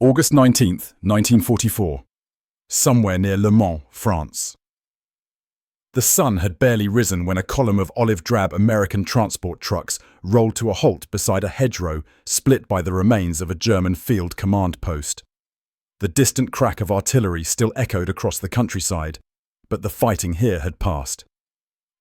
August 19th, 1944. Somewhere near Le Mans, France. The sun had barely risen when a column of olive-drab American transport trucks rolled to a halt beside a hedgerow split by the remains of a German field command post. The distant crack of artillery still echoed across the countryside, but the fighting here had passed.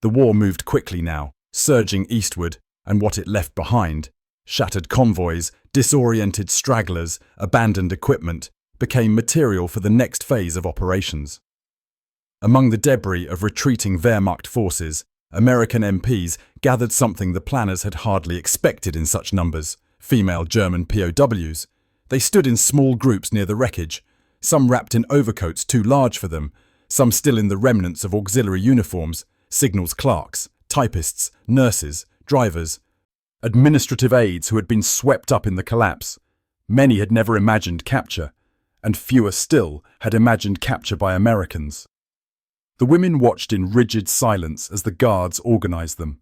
The war moved quickly now, surging eastward, and what it left behind, shattered convoys, disoriented stragglers, abandoned equipment, became material for the next phase of operations. Among the debris of retreating Wehrmacht forces, American MPs gathered something the planners had hardly expected in such numbers: female German POWs. They stood in small groups near the wreckage, some wrapped in overcoats too large for them, some still in the remnants of auxiliary uniforms, signals clerks, typists, nurses, drivers, administrative aides who had been swept up in the collapse. Many had never imagined capture, and fewer still had imagined capture by Americans. The women watched in rigid silence as the guards organized them.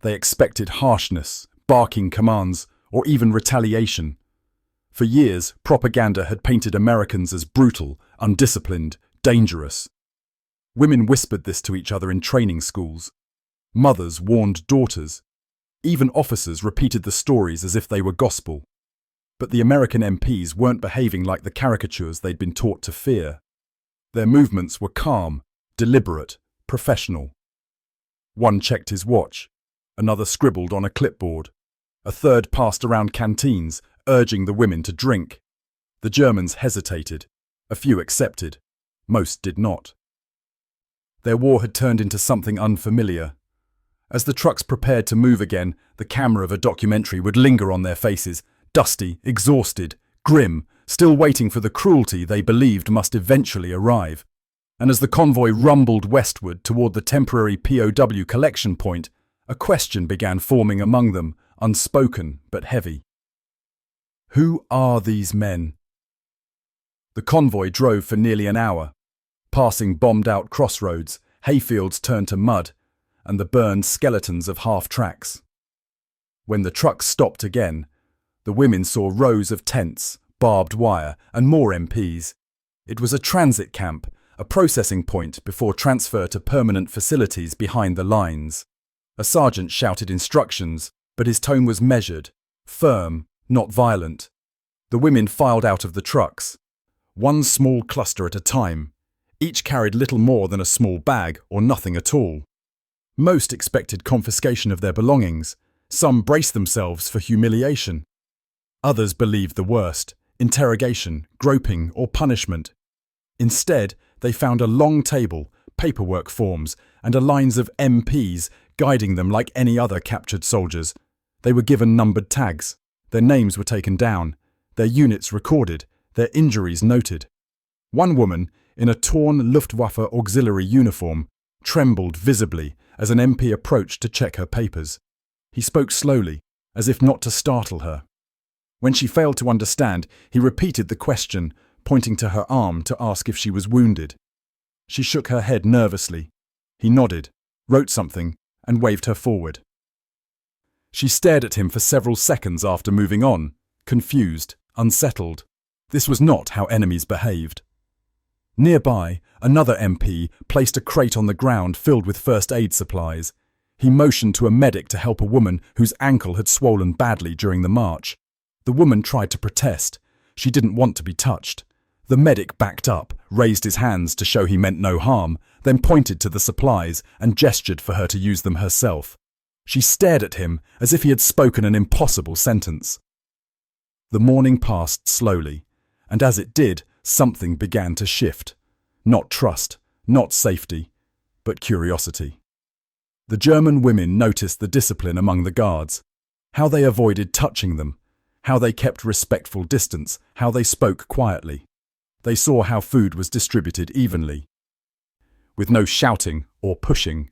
They expected harshness, barking commands, or even retaliation. For years, propaganda had painted Americans as brutal, undisciplined, dangerous. Women whispered this to each other in training schools. Mothers warned daughters. Even officers repeated the stories as if they were gospel. But the American MPs weren't behaving like the caricatures they'd been taught to fear. Their movements were calm, deliberate, professional. One checked his watch, another scribbled on a clipboard, a third passed around canteens, urging the women to drink. The Germans hesitated, a few accepted, most did not. Their war had turned into something unfamiliar. As the trucks prepared to move again, the camera of a documentary would linger on their faces, dusty, exhausted, grim, still waiting for the cruelty they believed must eventually arrive. And as the convoy rumbled westward toward the temporary POW collection point, a question began forming among them, unspoken but heavy. Who are these men? The convoy drove for nearly an hour, passing bombed-out crossroads, hayfields turned to mud, and the burned skeletons of half-tracks. When the trucks stopped again, the women saw rows of tents, barbed wire, and more MPs. It was a transit camp, a processing point before transfer to permanent facilities behind the lines. A sergeant shouted instructions, but his tone was measured, firm, not violent. The women filed out of the trucks, one small cluster at a time. Each carried little more than a small bag or nothing at all. Most expected confiscation of their belongings. Some braced themselves for humiliation. Others believed the worst: interrogation, groping, or punishment. Instead, they found a long table, paperwork forms, and a lines of MPs guiding them like any other captured soldiers. They were given numbered tags. Their names were taken down, their units recorded, their injuries noted. One woman, in a torn Luftwaffe auxiliary uniform, trembled visibly as an MP approached to check her papers. He spoke slowly, as if not to startle her. When she failed to understand, he repeated the question, pointing to her arm to ask if she was wounded. She shook her head nervously. He nodded, wrote something, and waved her forward. She stared at him for several seconds after moving on, confused, unsettled. This was not how enemies behaved. Nearby, another MP placed a crate on the ground filled with first aid supplies. He motioned to a medic to help a woman whose ankle had swollen badly during the march. The woman tried to protest. She didn't want to be touched. The medic backed up, raised his hands to show he meant no harm, then pointed to the supplies and gestured for her to use them herself. She stared at him as if he had spoken an impossible sentence. The morning passed slowly, and as it did, something began to shift. Not trust, not safety, but curiosity. The German women noticed the discipline among the guards, how they avoided touching them, how they kept respectful distance, how they spoke quietly. They saw how food was distributed evenly, with no shouting or pushing.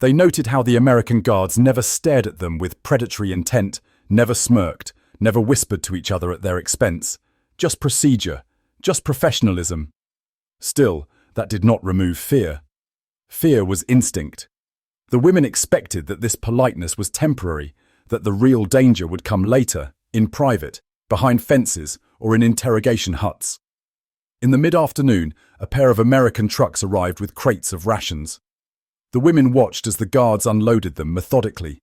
They noted how the American guards never stared at them with predatory intent, never smirked, never whispered to each other at their expense. Just procedure, just professionalism. Still, that did not remove fear. Fear was instinct. The women expected that this politeness was temporary, that the real danger would come later, in private, behind fences, or in interrogation huts. In the mid-afternoon, a pair of American trucks arrived with crates of rations. The women watched as the guards unloaded them methodically.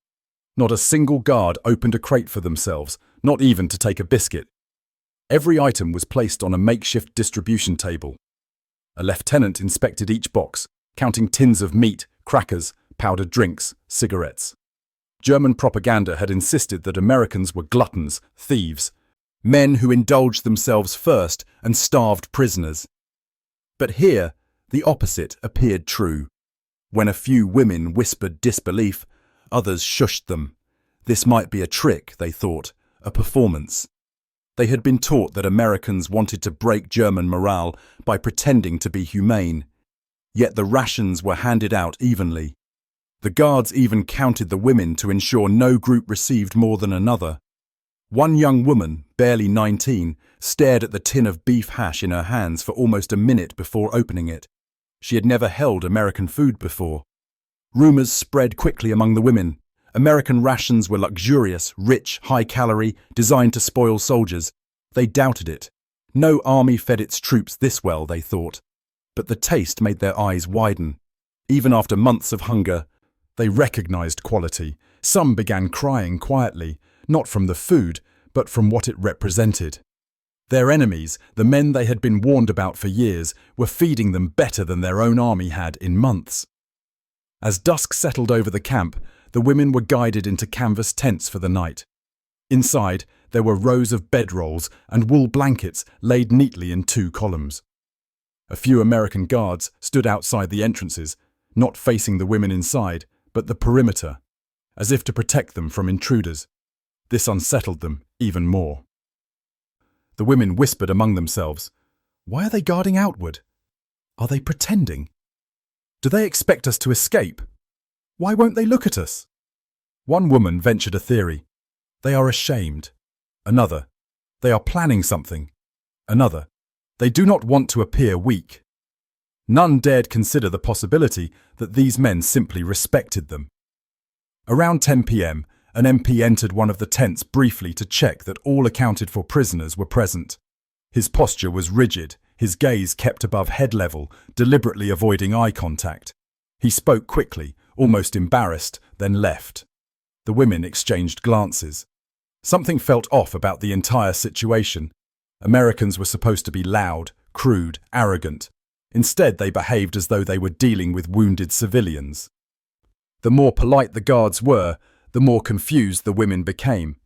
Not a single guard opened a crate for themselves, not even to take a biscuit. Every item was placed on a makeshift distribution table. A lieutenant inspected each box, counting tins of meat, crackers, powdered drinks, cigarettes. German propaganda had insisted that Americans were gluttons, thieves, men who indulged themselves first and starved prisoners. But here, the opposite appeared true. When a few women whispered disbelief, others shushed them. This might be a trick, they thought, a performance. They had been taught that Americans wanted to break German morale by pretending to be humane. Yet the rations were handed out evenly. The guards even counted the women to ensure no group received more than another. One young woman, barely 19, stared at the tin of beef hash in her hands for almost a minute before opening it. She had never held American food before. Rumors spread quickly among the women. American rations were luxurious, rich, high-calorie, designed to spoil soldiers. They doubted it. No army fed its troops this well, they thought. But the taste made their eyes widen. Even after months of hunger, they recognized quality. Some began crying quietly, not from the food, but from what it represented. Their enemies, the men they had been warned about for years, were feeding them better than their own army had in months. As dusk settled over the camp, the women were guided into canvas tents for the night. Inside, there were rows of bedrolls and wool blankets laid neatly in 2 columns. A few American guards stood outside the entrances, not facing the women inside, but the perimeter, as if to protect them from intruders. This unsettled them even more. The women whispered among themselves, "Why are they guarding outward? Are they pretending? Do they expect us to escape? Why won't they look at us?" One woman ventured a theory. "They are ashamed." Another, "They are planning something." Another, "They do not want to appear weak." None dared consider the possibility that these men simply respected them. Around 10 p.m., an MP entered one of the tents briefly to check that all accounted for prisoners were present. His posture was rigid, his gaze kept above head level, deliberately avoiding eye contact. He spoke quickly, almost embarrassed, then left. The women exchanged glances. Something felt off about the entire situation. Americans were supposed to be loud, crude, arrogant. Instead, they behaved as though they were dealing with wounded civilians. The more polite the guards were, the more confused the women became.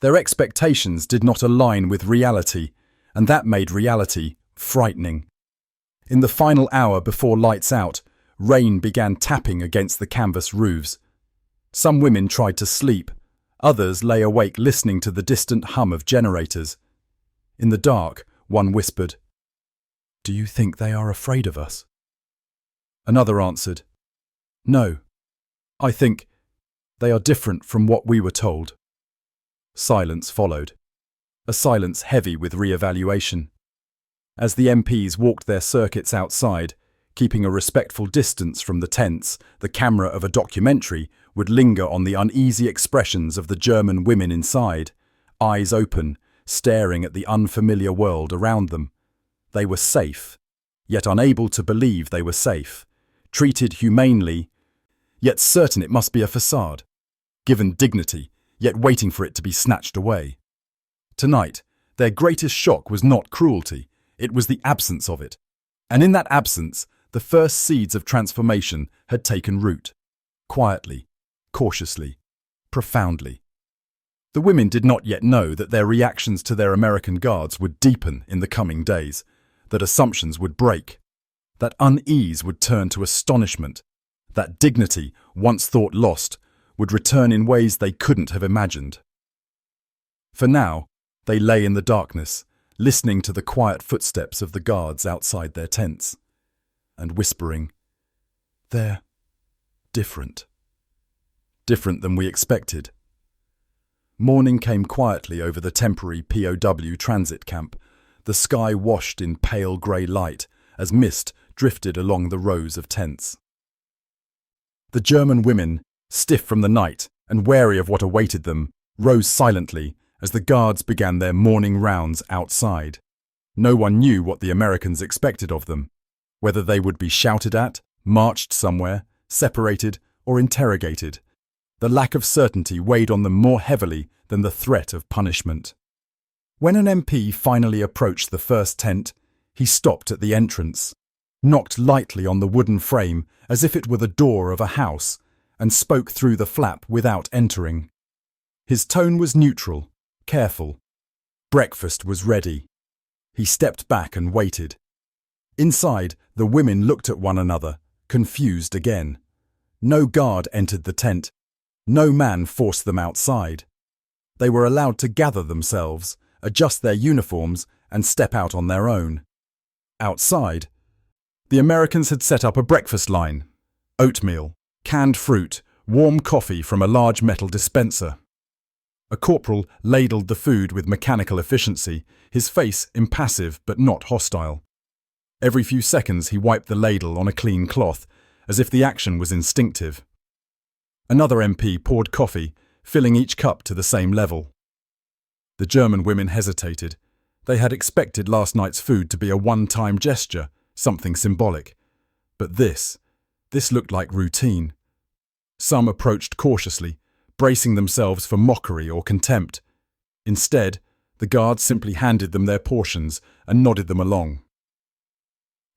Their expectations did not align with reality, and that made reality frightening. In the final hour before lights out, rain began tapping against the canvas roofs. Some women tried to sleep, others lay awake listening to the distant hum of generators. In the dark, one whispered, "Do you think they are afraid of us?" Another answered, "No, I think they are different from what we were told." Silence followed, a silence heavy with re-evaluation. As the MPs walked their circuits outside, keeping a respectful distance from the tents, the camera of a documentary would linger on the uneasy expressions of the German women inside, eyes open, staring at the unfamiliar world around them. They were safe, yet unable to believe they were safe, treated humanely, yet certain it must be a facade, given dignity, yet waiting for it to be snatched away. Tonight, their greatest shock was not cruelty, it was the absence of it. And in that absence, the first seeds of transformation had taken root. Quietly, cautiously, profoundly. The women did not yet know that their reactions to their American guards would deepen in the coming days, that assumptions would break, that unease would turn to astonishment, that dignity, once thought lost, would return in ways they couldn't have imagined. For now, they lay in the darkness, listening to the quiet footsteps of the guards outside their tents, and whispering, "They're different. Different than we expected." Morning came quietly over the temporary POW transit camp, the sky washed in pale grey light as mist drifted along the rows of tents. The German women, stiff from the night and wary of what awaited them, rose silently as the guards began their morning rounds outside. No one knew what the Americans expected of them, whether they would be shouted at, marched somewhere, separated, or interrogated. The lack of certainty weighed on them more heavily than the threat of punishment. When an MP finally approached the first tent, he stopped at the entrance, knocked lightly on the wooden frame as if it were the door of a house, and spoke through the flap without entering. His tone was neutral, careful. Breakfast was ready. He stepped back and waited. Inside, the women looked at one another, confused again. No guard entered the tent. No man forced them outside. They were allowed to gather themselves, adjust their uniforms, and step out on their own. Outside, the Americans had set up a breakfast line. Oatmeal, canned fruit, warm coffee from a large metal dispenser. A corporal ladled the food with mechanical efficiency, his face impassive but not hostile. Every few seconds he wiped the ladle on a clean cloth, as if the action was instinctive. Another MP poured coffee, filling each cup to the same level. The German women hesitated. They had expected last night's food to be a one-time gesture, something symbolic. But this looked like routine. Some approached cautiously, bracing themselves for mockery or contempt. Instead, the guards simply handed them their portions and nodded them along.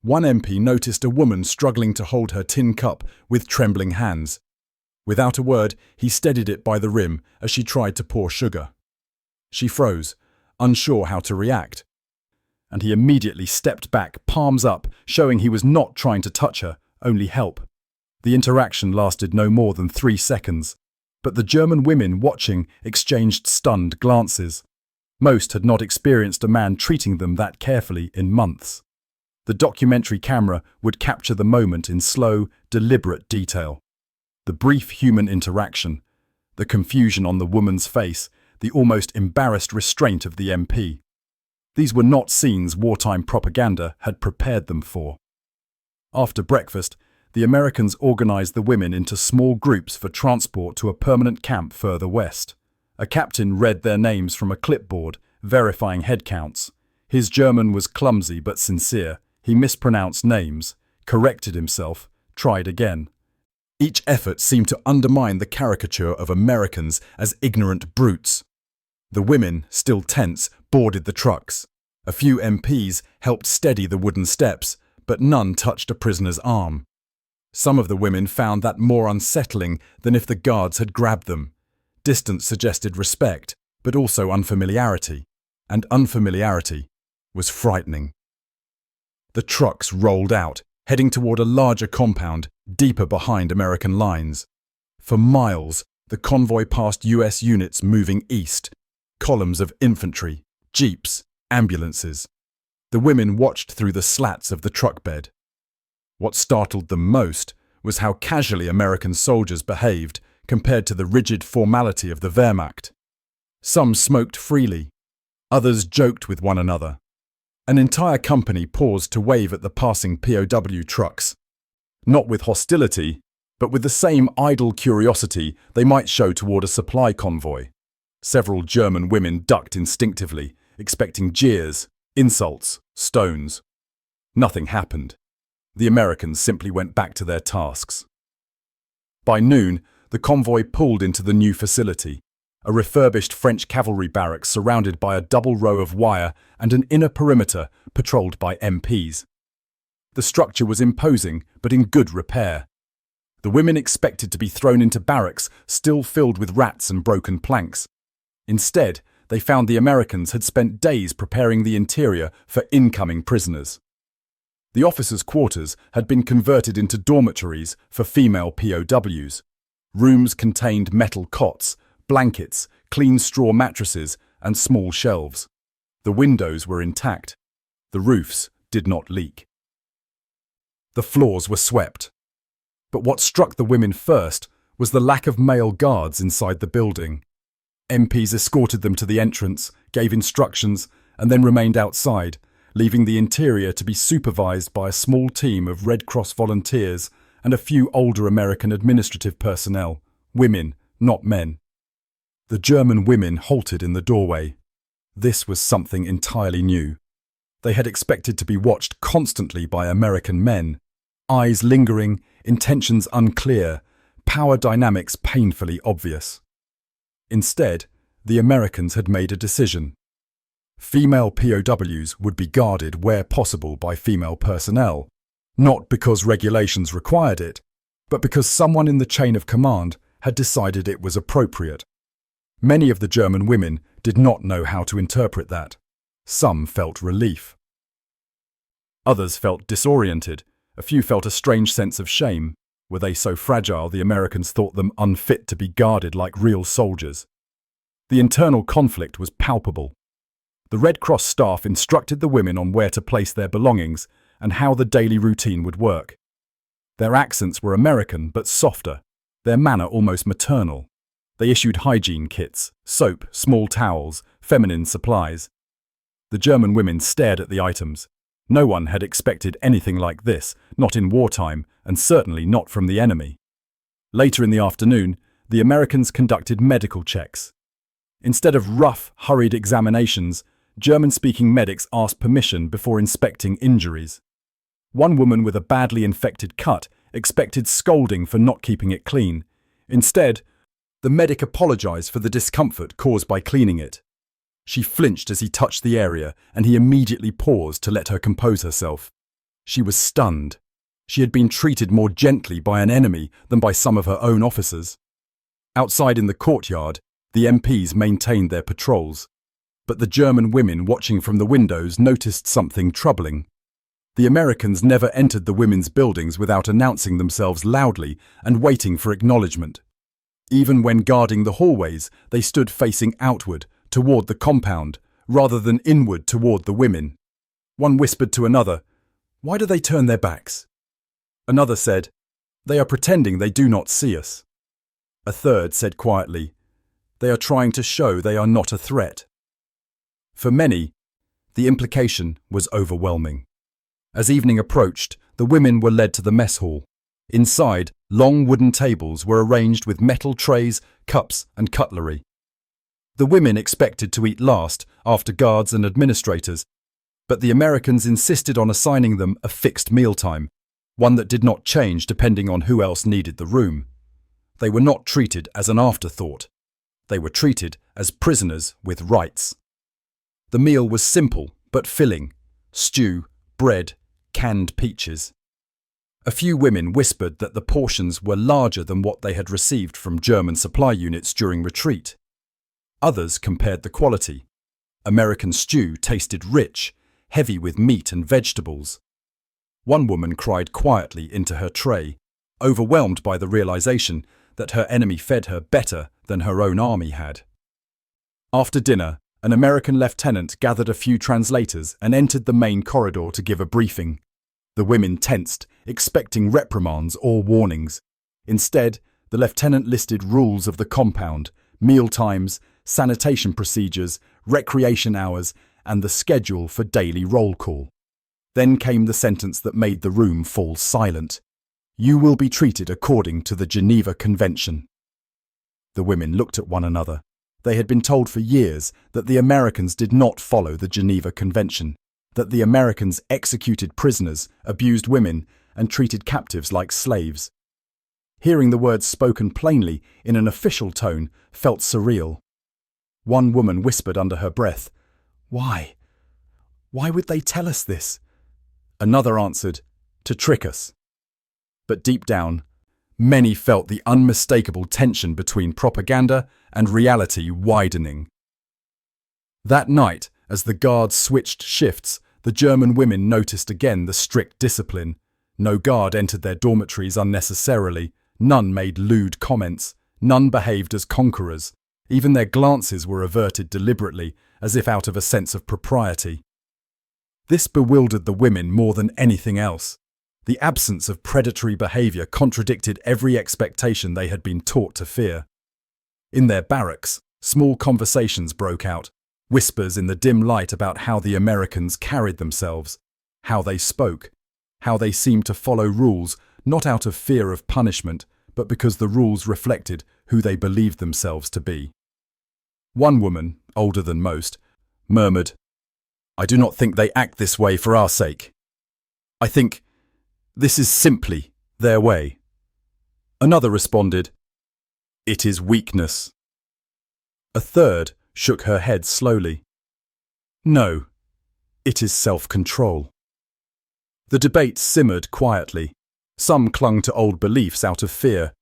One MP noticed a woman struggling to hold her tin cup with trembling hands. Without a word, he steadied it by the rim as she tried to pour sugar. She froze, unsure how to react, and he immediately stepped back, palms up, showing he was not trying to touch her, only help. The interaction lasted no more than 3 seconds, but the German women watching exchanged stunned glances. Most had not experienced a man treating them that carefully in months. The documentary camera would capture the moment in slow, deliberate detail. The brief human interaction, the confusion on the woman's face, the almost embarrassed restraint of the MP. These were not scenes wartime propaganda had prepared them for. After breakfast, the Americans organized the women into small groups for transport to a permanent camp further west. A captain read their names from a clipboard, verifying head counts. His German was clumsy but sincere. He mispronounced names, corrected himself, tried again. Each effort seemed to undermine the caricature of Americans as ignorant brutes. The women, still tense, boarded the trucks. A few MPs helped steady the wooden steps, but none touched a prisoner's arm. Some of the women found that more unsettling than if the guards had grabbed them. Distance suggested respect, but also unfamiliarity, and unfamiliarity was frightening. The trucks rolled out, heading toward a larger compound, deeper behind American lines. For miles, the convoy passed US units moving east, columns of infantry, jeeps, ambulances. The women watched through the slats of the truck bed. What startled them most was how casually American soldiers behaved compared to the rigid formality of the Wehrmacht. Some smoked freely, others joked with one another. An entire company paused to wave at the passing POW trucks, not with hostility, but with the same idle curiosity they might show toward a supply convoy. Several German women ducked instinctively, expecting jeers, insults, stones. Nothing happened. The Americans simply went back to their tasks. By noon, the convoy pulled into the new facility, a refurbished French cavalry barracks surrounded by a double row of wire and an inner perimeter patrolled by MPs. The structure was imposing, but in good repair. The women expected to be thrown into barracks still filled with rats and broken planks. Instead, they found the Americans had spent days preparing the interior for incoming prisoners. The officers' quarters had been converted into dormitories for female POWs. Rooms contained metal cots, blankets, clean straw mattresses, and small shelves. The windows were intact. The roofs did not leak. The floors were swept. But what struck the women first was the lack of male guards inside the building. MPs escorted them to the entrance, gave instructions, and then remained outside, leaving the interior to be supervised by a small team of Red Cross volunteers and a few older American administrative personnel, women, not men. The German women halted in the doorway. This was something entirely new. They had expected to be watched constantly by American men, eyes lingering, intentions unclear, power dynamics painfully obvious. Instead, the Americans had made a decision. Female POWs would be guarded where possible by female personnel, not because regulations required it, but because someone in the chain of command had decided it was appropriate. Many of the German women did not know how to interpret that. Some felt relief. Others felt disoriented. A few felt a strange sense of shame. Were they so fragile the Americans thought them unfit to be guarded like real soldiers? The internal conflict was palpable. The Red Cross staff instructed the women on where to place their belongings and how the daily routine would work. Their accents were American but softer, their manner almost maternal. They issued hygiene kits, soap, small towels, feminine supplies. The German women stared at the items. No one had expected anything like this, not in wartime, and certainly not from the enemy. Later in the afternoon, the Americans conducted medical checks. Instead of rough, hurried examinations, German-speaking medics asked permission before inspecting injuries. One woman with a badly infected cut expected scolding for not keeping it clean. Instead, the medic apologized for the discomfort caused by cleaning it. She flinched as he touched the area, and he immediately paused to let her compose herself. She was stunned. She had been treated more gently by an enemy than by some of her own officers. Outside in the courtyard, the MPs maintained their patrols. But the German women watching from the windows noticed something troubling. The Americans never entered the women's buildings without announcing themselves loudly and waiting for acknowledgement. Even when guarding the hallways, they stood facing outward, toward the compound, rather than inward toward the women. One whispered to another, "Why do they turn their backs?" Another said, "They are pretending they do not see us." A third said quietly, "They are trying to show they are not a threat." For many, the implication was overwhelming. As evening approached, the women were led to the mess hall. Inside, long wooden tables were arranged with metal trays, cups, and cutlery. The women expected to eat last, after guards and administrators, but the Americans insisted on assigning them a fixed mealtime, one that did not change depending on who else needed the room. They were not treated as an afterthought. They were treated as prisoners with rights. The meal was simple but filling: stew, bread, canned peaches. A few women whispered that the portions were larger than what they had received from German supply units during retreat. Others compared the quality. American stew tasted rich, heavy with meat and vegetables. One woman cried quietly into her tray, overwhelmed by the realization that her enemy fed her better than her own army had. After dinner, an American lieutenant gathered a few translators and entered the main corridor to give a briefing. The women tensed, expecting reprimands or warnings. Instead, the lieutenant listed rules of the compound, meal times, sanitation procedures, recreation hours, and the schedule for daily roll call. Then came the sentence that made the room fall silent. "You will be treated according to the Geneva Convention." The women looked at one another. They had been told for years that the Americans did not follow the Geneva Convention, that the Americans executed prisoners, abused women, and treated captives like slaves. Hearing the words spoken plainly in an official tone felt surreal. One woman whispered under her breath, "Why? Why would they tell us this?" Another answered, "To trick us." But deep down, many felt the unmistakable tension between propaganda and reality widening. That night, as the guards switched shifts, the German women noticed again the strict discipline. No guard entered their dormitories unnecessarily, none made lewd comments, none behaved as conquerors. Even their glances were averted deliberately, as if out of a sense of propriety. This bewildered the women more than anything else. The absence of predatory behavior contradicted every expectation they had been taught to fear. In their barracks, small conversations broke out, whispers in the dim light about how the Americans carried themselves, how they spoke, how they seemed to follow rules not out of fear of punishment, but because the rules reflected who they believed themselves to be. One woman, older than most, murmured, "I do not think they act this way for our sake. I think this is simply their way." Another responded, "It is weakness." A third shook her head slowly. "No, it is self-control." The debate simmered quietly. Some clung to old beliefs out of fear.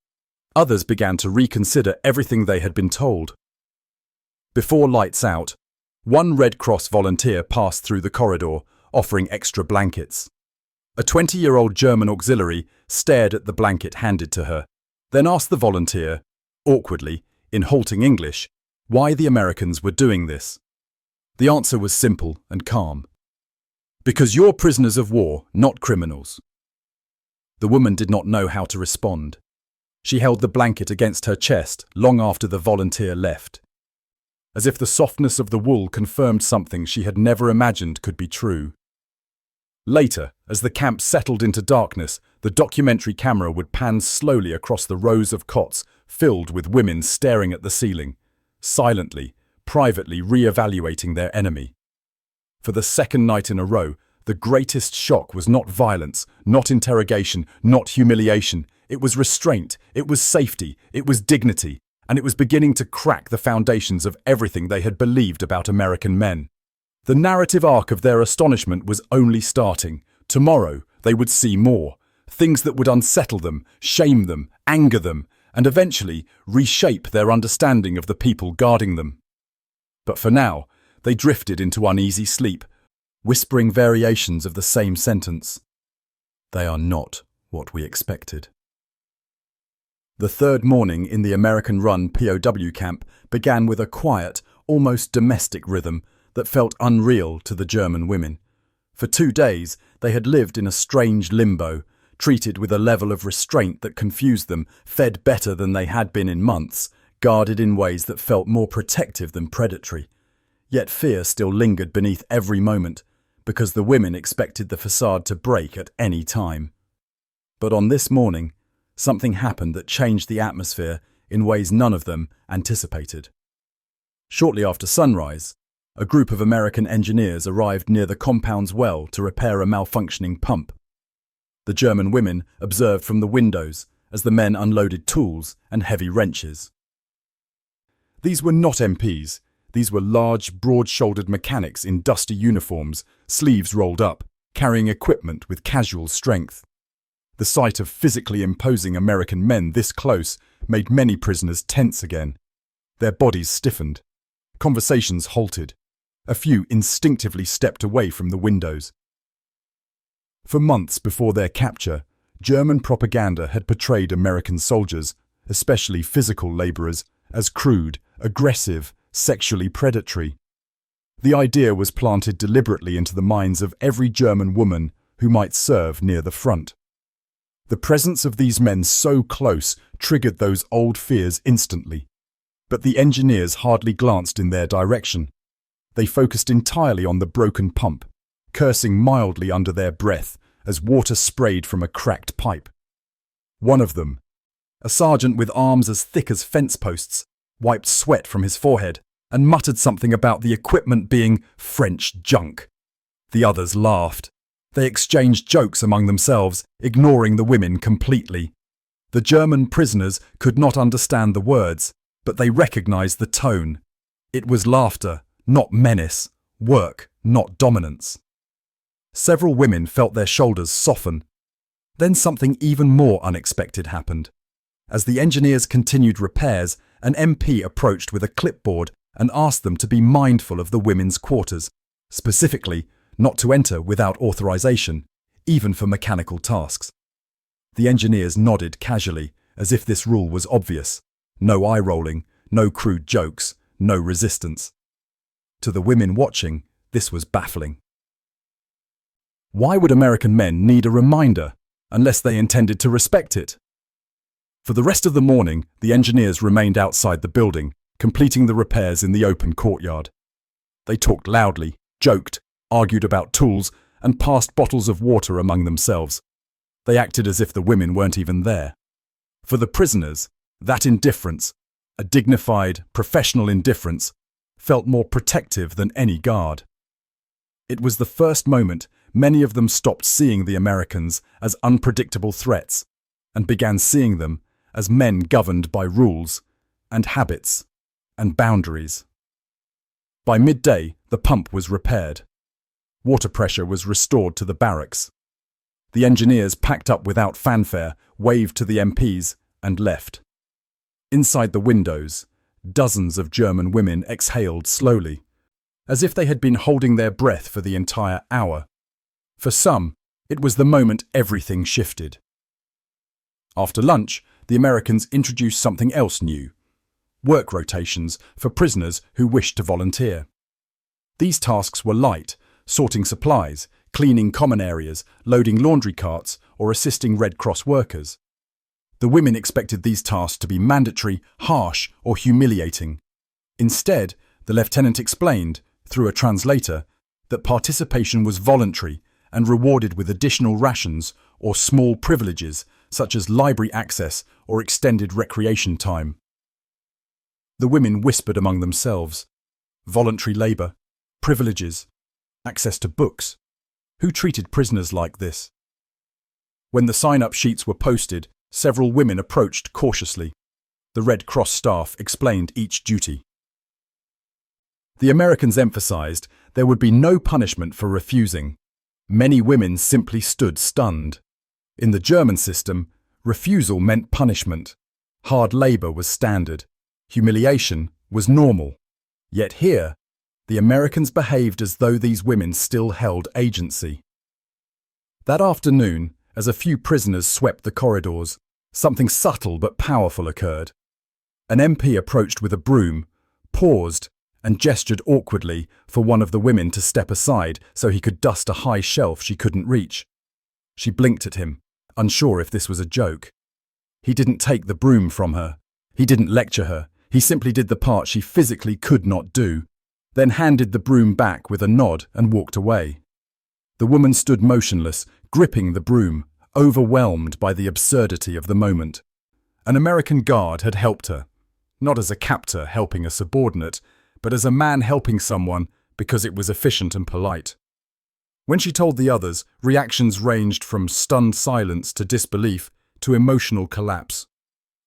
Others began to reconsider everything they had been told. Before lights out, one Red Cross volunteer passed through the corridor, offering extra blankets. A 20-year-old German auxiliary stared at the blanket handed to her, then asked the volunteer, awkwardly, in halting English, why the Americans were doing this. The answer was simple and calm. "Because you're prisoners of war, not criminals." The woman did not know how to respond. She held the blanket against her chest long after the volunteer left, as if the softness of the wool confirmed something she had never imagined could be true. Later, as the camp settled into darkness, the documentary camera would pan slowly across the rows of cots filled with women staring at the ceiling, silently, privately re-evaluating their enemy. For the second night in a row, the greatest shock was not violence, not interrogation, not humiliation. It was restraint, it was safety, it was dignity, and it was beginning to crack the foundations of everything they had believed about American men. The narrative arc of their astonishment was only starting. Tomorrow, they would see more. Things that would unsettle them, shame them, anger them, and eventually reshape their understanding of the people guarding them. But for now, they drifted into uneasy sleep, whispering variations of the same sentence. They are not what we expected. The third morning in the American-run POW camp began with a quiet, almost domestic rhythm that felt unreal to the German women. For 2 days, they had lived in a strange limbo, treated with a level of restraint that confused them, fed better than they had been in months, guarded in ways that felt more protective than predatory. Yet fear still lingered beneath every moment, because the women expected the facade to break at any time. But on this morning, something happened that changed the atmosphere in ways none of them anticipated. Shortly after sunrise, a group of American engineers arrived near the compound's well to repair a malfunctioning pump. The German women observed from the windows as the men unloaded tools and heavy wrenches. These were not MPs. These were large, broad-shouldered mechanics in dusty uniforms, sleeves rolled up, carrying equipment with casual strength. The sight of physically imposing American men this close made many prisoners tense again. Their bodies stiffened. Conversations halted. A few instinctively stepped away from the windows. For months before their capture, German propaganda had portrayed American soldiers, especially physical laborers, as crude, aggressive, sexually predatory. The idea was planted deliberately into the minds of every German woman who might serve near the front. The presence of these men so close triggered those old fears instantly. But the engineers hardly glanced in their direction. They focused entirely on the broken pump, cursing mildly under their breath as water sprayed from a cracked pipe. One of them, a sergeant with arms as thick as fence posts, wiped sweat from his forehead and muttered something about the equipment being French junk. The others laughed. They exchanged jokes among themselves, ignoring the women completely. The German prisoners could not understand the words, but they recognized the tone. It was laughter, not menace, work, not dominance. Several women felt their shoulders soften. Then something even more unexpected happened. As the engineers continued repairs, an MP approached with a clipboard and asked them to be mindful of the women's quarters, specifically not to enter without authorization, even for mechanical tasks. The engineers nodded casually, as if this rule was obvious. No eye-rolling, no crude jokes, no resistance. To the women watching, this was baffling. Why would American men need a reminder, unless they intended to respect it? For the rest of the morning, the engineers remained outside the building, completing the repairs in the open courtyard. They talked loudly, joked, argued about tools, and passed bottles of water among themselves. They acted as if the women weren't even there. For the prisoners, that indifference, a dignified, professional indifference, felt more protective than any guard. It was the first moment many of them stopped seeing the Americans as unpredictable threats and began seeing them as men governed by rules and habits and boundaries. By midday, the pump was repaired. Water pressure was restored to the barracks. The engineers packed up without fanfare, waved to the MPs, and left. Inside the windows, dozens of German women exhaled slowly, as if they had been holding their breath for the entire hour. For some, it was the moment everything shifted. After lunch, the Americans introduced something else new: work rotations for prisoners who wished to volunteer. These tasks were light, sorting supplies, cleaning common areas, loading laundry carts, or assisting Red Cross workers. The women expected these tasks to be mandatory, harsh, or humiliating. Instead, the lieutenant explained, through a translator, that participation was voluntary and rewarded with additional rations or small privileges such as library access or extended recreation time. The women whispered among themselves: voluntary labour, privileges, access to books. Who treated prisoners like this? When the sign-up sheets were posted, several women approached cautiously. The Red Cross staff explained each duty. The Americans emphasized there would be no punishment for refusing. Many women simply stood stunned. In the German system, refusal meant punishment. Hard labor was standard. Humiliation was normal. Yet here, the Americans behaved as though these women still held agency. That afternoon, as a few prisoners swept the corridors, something subtle but powerful occurred. An MP approached with a broom, paused, and gestured awkwardly for one of the women to step aside so he could dust a high shelf she couldn't reach. She blinked at him, unsure if this was a joke. He didn't take the broom from her. He didn't lecture her. He simply did the part she physically could not do, then handed the broom back with a nod and walked away. The woman stood motionless, gripping the broom, overwhelmed by the absurdity of the moment. An American guard had helped her, not as a captor helping a subordinate, but as a man helping someone because it was efficient and polite. When she told the others, reactions ranged from stunned silence to disbelief to emotional collapse.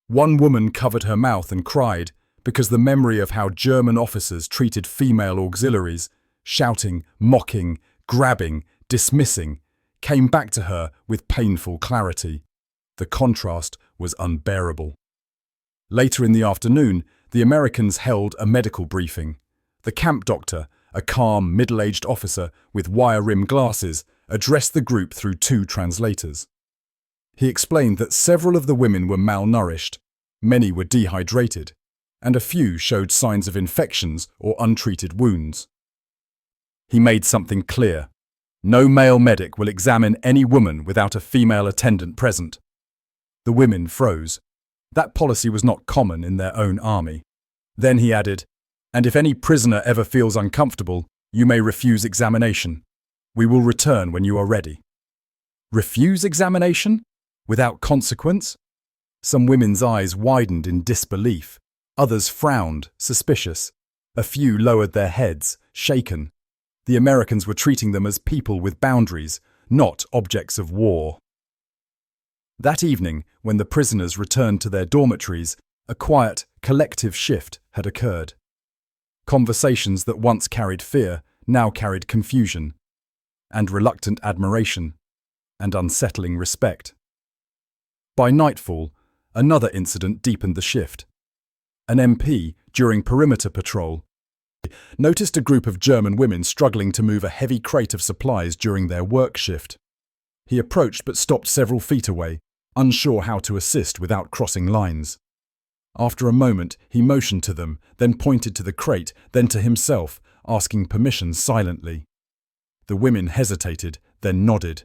One woman covered her mouth and cried because the memory of how German officers treated female auxiliaries, shouting, mocking, grabbing, dismissing, came back to her with painful clarity. The contrast was unbearable. Later in the afternoon, the Americans held a medical briefing. The camp doctor, a calm, middle-aged officer with wire-rimmed glasses, addressed the group through two translators. He explained that several of the women were malnourished, many were dehydrated, and a few showed signs of infections or untreated wounds. He made something clear: no male medic will examine any woman without a female attendant present. The women froze. That policy was not common in their own army. Then he added, "And if any prisoner ever feels uncomfortable, you may refuse examination. We will return when you are ready." Refuse examination? Without consequence? Some women's eyes widened in disbelief. Others frowned, suspicious. A few lowered their heads, shaken. The Americans were treating them as people with boundaries, not objects of war. That evening, when the prisoners returned to their dormitories, a quiet, collective shift had occurred. Conversations that once carried fear now carried confusion, and reluctant admiration, and unsettling respect. By nightfall, another incident deepened the shift. An MP, during perimeter patrol, noticed a group of German women struggling to move a heavy crate of supplies during their work shift. He approached but stopped several feet away, unsure how to assist without crossing lines. After a moment, he motioned to them, then pointed to the crate, then to himself, asking permission silently. The women hesitated, then nodded.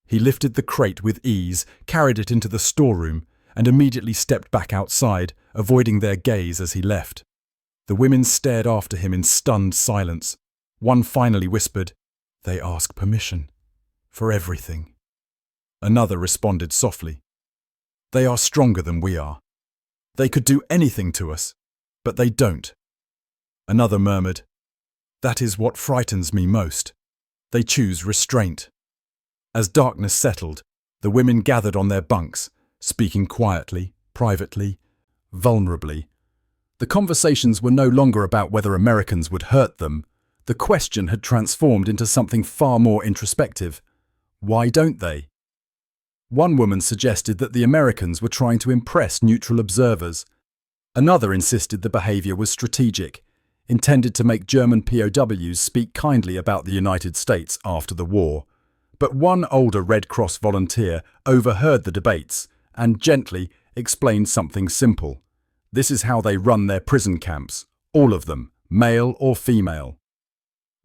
He lifted the crate with ease, carried it into the storeroom, and immediately stepped back outside, avoiding their gaze as he left. The women stared after him in stunned silence. One finally whispered, "They ask permission. For everything." Another responded softly, "They are stronger than we are. They could do anything to us, but they don't." Another murmured, "That is what frightens me most. They choose restraint." As darkness settled, the women gathered on their bunks, speaking quietly, privately, vulnerably. The conversations were no longer about whether Americans would hurt them. The question had transformed into something far more introspective. Why don't they? One woman suggested that the Americans were trying to impress neutral observers. Another insisted the behavior was strategic, intended to make German POWs speak kindly about the United States after the war. But one older Red Cross volunteer overheard the debates and gently explained something simple. This is how they run their prison camps, all of them, male or female.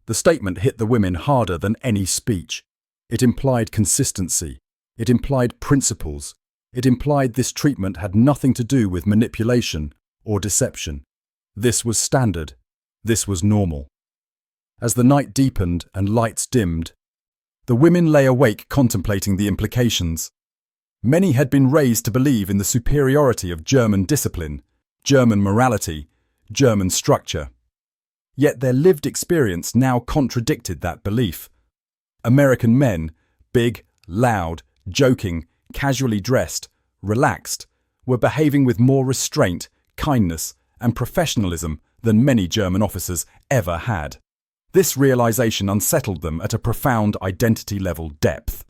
The statement hit the women harder than any speech. It implied consistency. It implied principles. It implied this treatment had nothing to do with manipulation or deception. This was standard. This was normal. As the night deepened and lights dimmed, the women lay awake contemplating the implications. Many had been raised to believe in the superiority of German discipline, German morality, German structure. Yet their lived experience now contradicted that belief. American men, big, loud, joking, casually dressed, relaxed, were behaving with more restraint, kindness, and professionalism than many German officers ever had. This realization unsettled them at a profound identity-level depth.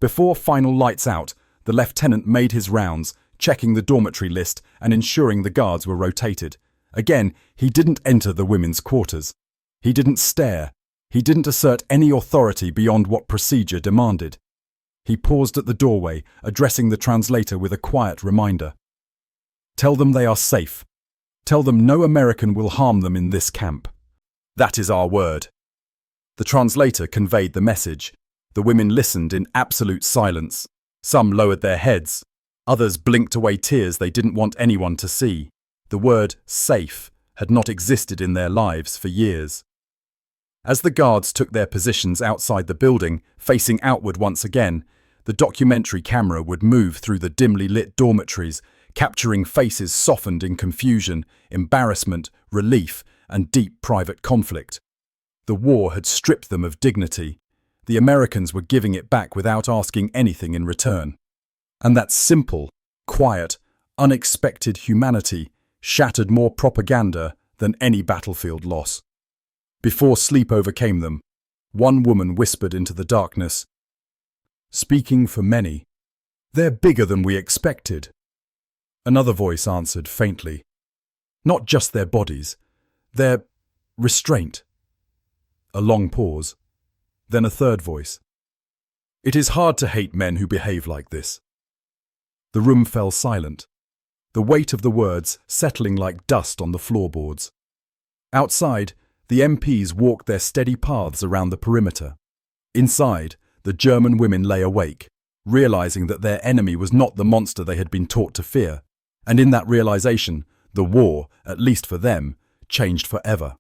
Before final lights out, the lieutenant made his rounds, checking the dormitory list and ensuring the guards were rotated. Again, he didn't enter the women's quarters. He didn't stare. He didn't assert any authority beyond what procedure demanded. He paused at the doorway, addressing the translator with a quiet reminder. "Tell them they are safe. Tell them no American will harm them in this camp. That is our word." The translator conveyed the message. The women listened in absolute silence. Some lowered their heads. Others blinked away tears they didn't want anyone to see. The word safe had not existed in their lives for years. As the guards took their positions outside the building, facing outward once again, the documentary camera would move through the dimly lit dormitories, capturing faces softened in confusion, embarrassment, relief, and deep private conflict. The war had stripped them of dignity. The Americans were giving it back without asking anything in return. And that simple, quiet, unexpected humanity shattered more propaganda than any battlefield loss. Before sleep overcame them, one woman whispered into the darkness, "Speaking for many, they're bigger than we expected." Another voice answered faintly, "Not just their bodies, their restraint." A long pause, then a third voice, "It is hard to hate men who behave like this." The room fell silent, the weight of the words settling like dust on the floorboards. Outside, the MPs walked their steady paths around the perimeter. Inside, the German women lay awake, realizing that their enemy was not the monster they had been taught to fear. And in that realization, the war, at least for them, changed forever.